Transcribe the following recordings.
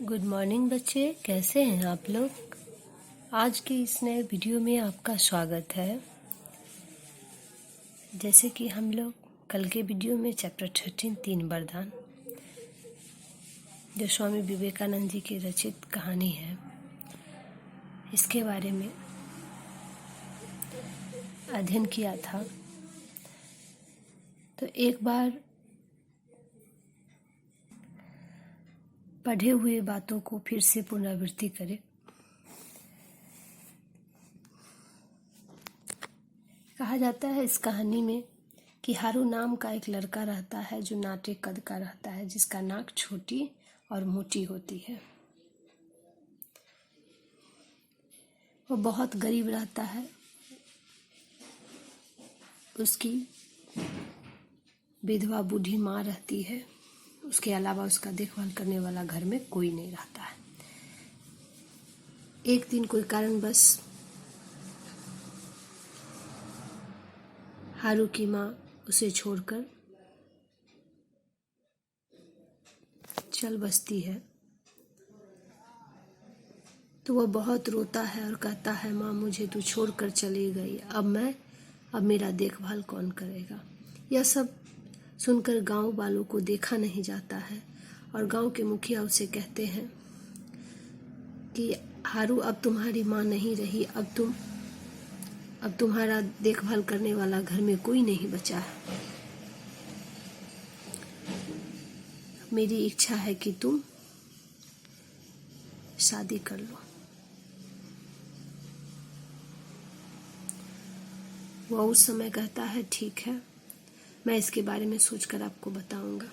Good morning बच्चे, कैसे हैं आप लोग। आज के इस नए वीडियो में आपका स्वागत है। जैसे कि हम लोग कल के वीडियो में चैप्टर 13 तीन वरदान, जो स्वामी विवेकानंद जी की रचित कहानी है, इसके बारे में अध्ययन किया था। तो एक बार पढ़े हुए बातों को फिर से पुनरावृत्ति करें। कहा जाता है इस कहानी में कि हारू नाम का एक लड़का रहता है जो नाटे कद का रहता है, जिसका नाक छोटी और मोटी होती है। वो बहुत गरीब रहता है। उसकी विधवा बूढ़ी माँ रहती है। उसके अलावा उसका देखभाल करने वाला घर में कोई नहीं रहता है। एक दिन कोई कारणवश हारू की माँ उसे छोड़कर चल बसती है। तो वह बहुत रोता है और कहता है, माँ मुझे तू छोड़कर चली गई, अब मेरा देखभाल कौन करेगा। यह सब सुनकर गांव वालों को देखा नहीं जाता है और गांव के मुखिया उसे कहते हैं कि हारू, अब तुम्हारी माँ नहीं रही, अब तुम्हारा देखभाल करने वाला घर में कोई नहीं बचा है। मेरी इच्छा है कि तुम शादी कर लो। वह उस समय कहता है, ठीक है, मैं इसके बारे में सोचकर आपको बताऊंगा।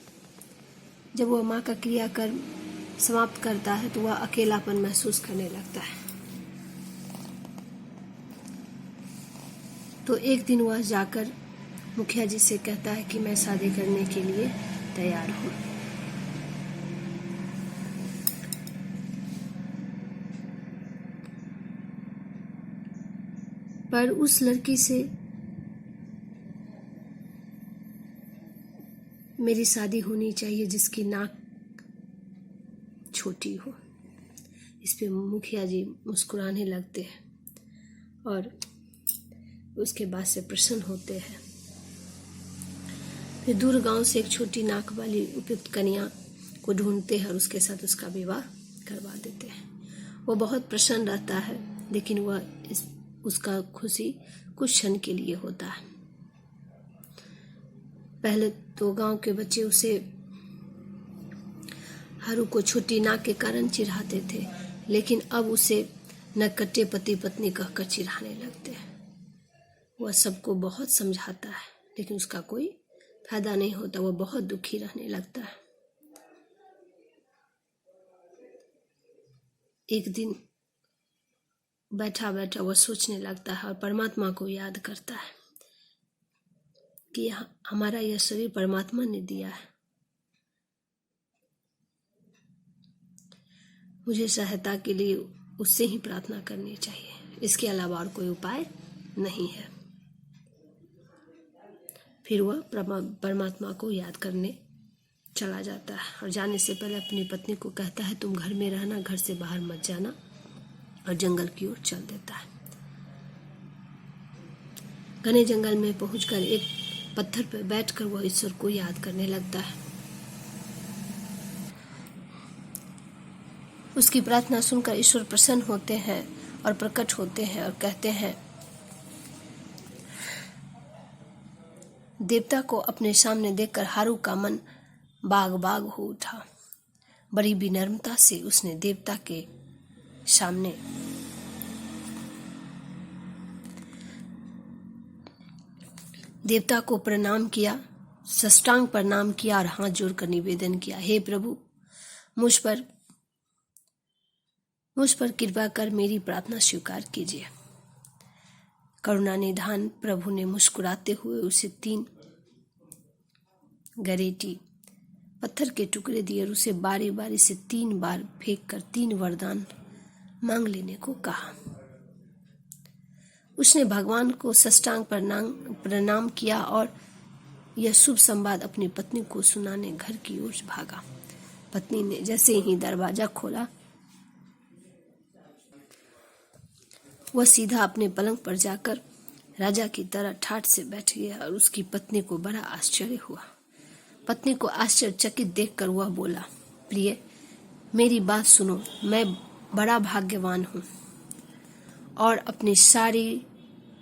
जब वह माँ का क्रियाकर्म समाप्त करता है तो वह अकेलापन महसूस करने लगता है। तो एक दिन वह जाकर मुखिया जी से कहता है कि मैं शादी करने के लिए तैयार हूँ। पर उस लड़की से मेरी शादी होनी चाहिए जिसकी नाक छोटी हो। इस पे मुखिया जी मुस्कुराने लगते हैं और उसके बाद से प्रसन्न होते हैं। फिर दूर गांव से एक छोटी नाक वाली उपयुक्त कन्या को ढूंढते हैं और उसके साथ उसका विवाह करवा देते हैं। वो बहुत प्रसन्न रहता है, लेकिन उसका खुशी कुछ क्षण के लिए होता है। पहले तो गांव के बच्चे उसे हारू को छोटी नाक के कारण चिढ़ाते थे, लेकिन अब उसे नकट्टे पति पत्नी कहकर चिढ़ाने लगते हैं। वह सबको बहुत समझाता है, लेकिन उसका कोई फायदा नहीं होता। वह बहुत दुखी रहने लगता है। एक दिन बैठा बैठा वह सोचने लगता है और परमात्मा को याद करता है कि हमारा यह शरीर परमात्मा ने दिया है। मुझे सहायता के लिए उससे ही प्रार्थना करनी चाहिए, इसके अलावा और कोई उपाय नहीं है। फिर वह परमात्मा को याद करने चला जाता है और जाने से पहले अपनी पत्नी को कहता है, तुम घर में रहना, घर से बाहर मत जाना, और जंगल की ओर चल देता है। घने जंगल में पहुंचकर एक पत्थर पर बैठकर वह ईश्वर को याद करने लगता है। उसकी प्रार्थना सुनकर ईश्वर प्रसन्न होते हैं और प्रकट होते हैं और कहते हैं, देवता को अपने सामने देखकर हारू का मन बाग बाग हो उठा। बड़ी विनम्रता से उसने देवता के सामने देवता को प्रणाम किया, साष्टांग प्रणाम किया और हाथ जोड़कर निवेदन किया, हे प्रभु, मुझ पर कृपा कर मेरी प्रार्थना स्वीकार कीजिए। करुणा निधान प्रभु ने मुस्कुराते हुए उसे 3 गरेटी पत्थर के टुकड़े दिए और उसे बारी बारी से 3 बार फेंक कर 3 वरदान मांग लेने को कहा। उसने भगवान को साष्टांग प्रणाम किया और यह शुभ संवाद अपनी पत्नी को सुनाने घर की ओर भागा। पत्नी ने जैसे ही दरवाजा खोला वह सीधा अपने पलंग पर जाकर राजा की तरह ठाठ से बैठ गया और उसकी पत्नी को बड़ा आश्चर्य हुआ। पत्नी को आश्चर्यचकित देखकर वह बोला, प्रिय, मेरी बात सुनो, मैं बड़ा भाग्यवान हूँ। और अपनी सारी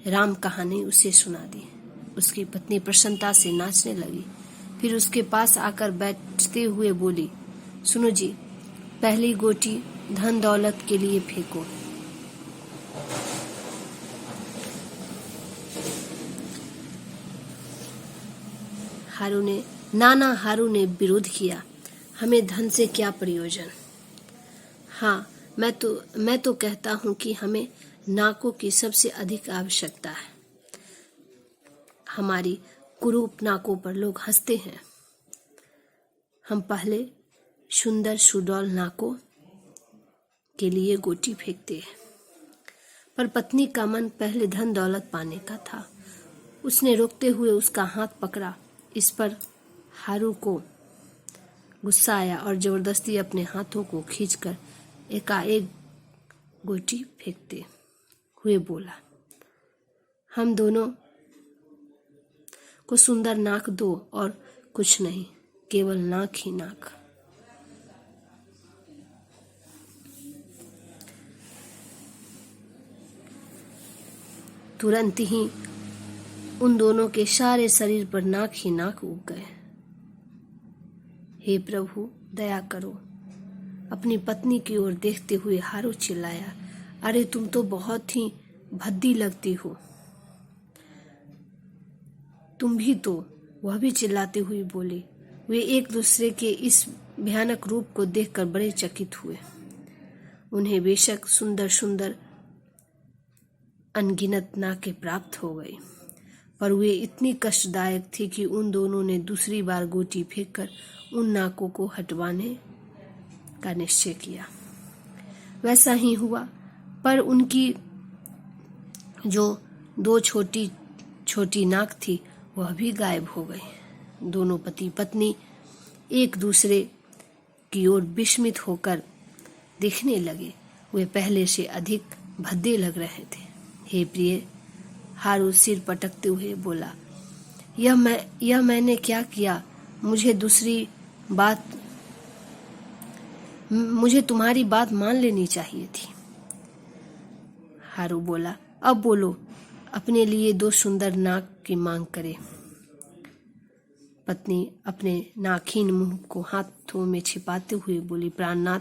राम कहानी उसे सुना दी। उसकी पत्नी प्रसन्नता से नाचने लगी। फिर उसके पास आकर बैठते हुए बोली, सुनो जी, पहली गोटी धन दौलत के लिए फेंको। हारू ने विरोध किया, हमें धन से क्या प्रयोजन। हाँ, मैं तो कहता हूँ कि हमें नाकों की सबसे अधिक आवश्यकता है। हमारी कुरूप नाकों पर लोग हंसते हैं। हम पहले सुंदर सुडौल नाकों के लिए गोटी फेंकते हैं। पर पत्नी का मन पहले धन दौलत पाने का था। उसने रोकते हुए उसका हाथ पकड़ा। इस पर हारू को गुस्सा आया और जबरदस्ती अपने हाथों को खींचकर एकाएक गोटी फेंकते हुए बोला, हम दोनों को सुंदर नाक दो और कुछ नहीं, केवल नाक ही नाक। तुरंत ही उन दोनों के सारे शरीर पर नाक ही नाक उग गए। हे प्रभु, दया करो। अपनी पत्नी की ओर देखते हुए हारू चिल्लाया, अरे तुम तो बहुत ही भद्दी लगती हो। तुम भी तो, वह भी चिल्लाते हुए बोले। वे एक दूसरे के इस भयानक रूप को देखकर बड़े चकित हुए। उन्हें बेशक सुंदर सुंदर अनगिनत नाकें प्राप्त हो गई, पर वे इतनी कष्टदायक थी कि उन दोनों ने दूसरी बार गोटी फेंककर उन नाकों को हटवाने का निश्चय किया। वैसा ही हुआ, पर उनकी जो दो छोटी छोटी नाक थी वह भी गायब हो गई। दोनों पति पत्नी एक दूसरे की ओर विस्मित होकर देखने लगे। वे पहले से अधिक भद्दे लग रहे थे। हे प्रिय, हारू सिर पटकते हुए बोला, यह मैंने क्या किया। मुझे तुम्हारी बात मान लेनी चाहिए थी। हारू बोला, अब बोलो, अपने लिए दो सुंदर नाक की मांग करे। पत्नी अपने नाखीन मुंह को हाथों में छिपाते हुए बोली, प्राणनाथ,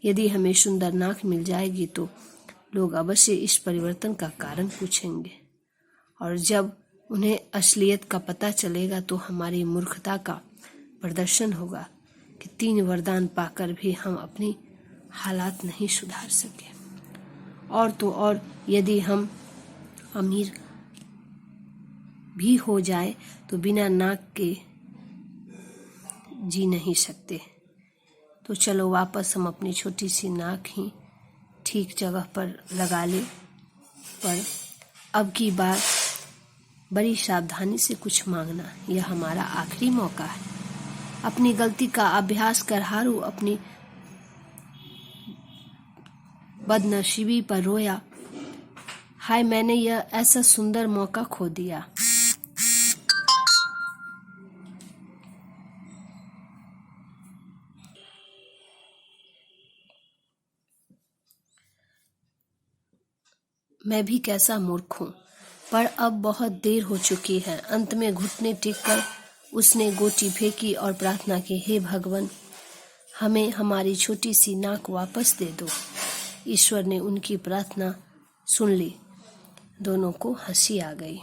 यदि हमें सुंदर नाक मिल जाएगी तो लोग अवश्य इस परिवर्तन का कारण पूछेंगे, और जब उन्हें असलियत का पता चलेगा तो हमारी मूर्खता का प्रदर्शन होगा कि 3 वरदान पाकर भी हम अपनी हालात नहीं सुधार सके। और तो और, यदि हम अमीर भी हो जाए तो बिना नाक के जी नहीं सकते। तो चलो वापस हम अपनी छोटी सी नाक ही ठीक जगह पर लगा ले, पर अब की बार बड़ी सावधानी से कुछ मांगना, यह हमारा आखिरी मौका है। अपनी गलती का अभ्यास कर हारू अपनी बदनसीबी पर रोया, हाय, मैंने यह ऐसा सुंदर मौका खो दिया। मैं भी कैसा मूर्ख हूँ, पर अब बहुत देर हो चुकी है। अंत में घुटने टेककर उसने गोटी फेंकी और प्रार्थना की, हे भगवान, हमें हमारी छोटी सी नाक वापस दे दो। ईश्वर ने उनकी प्रार्थना सुन ली। दोनों को हंसी आ गई।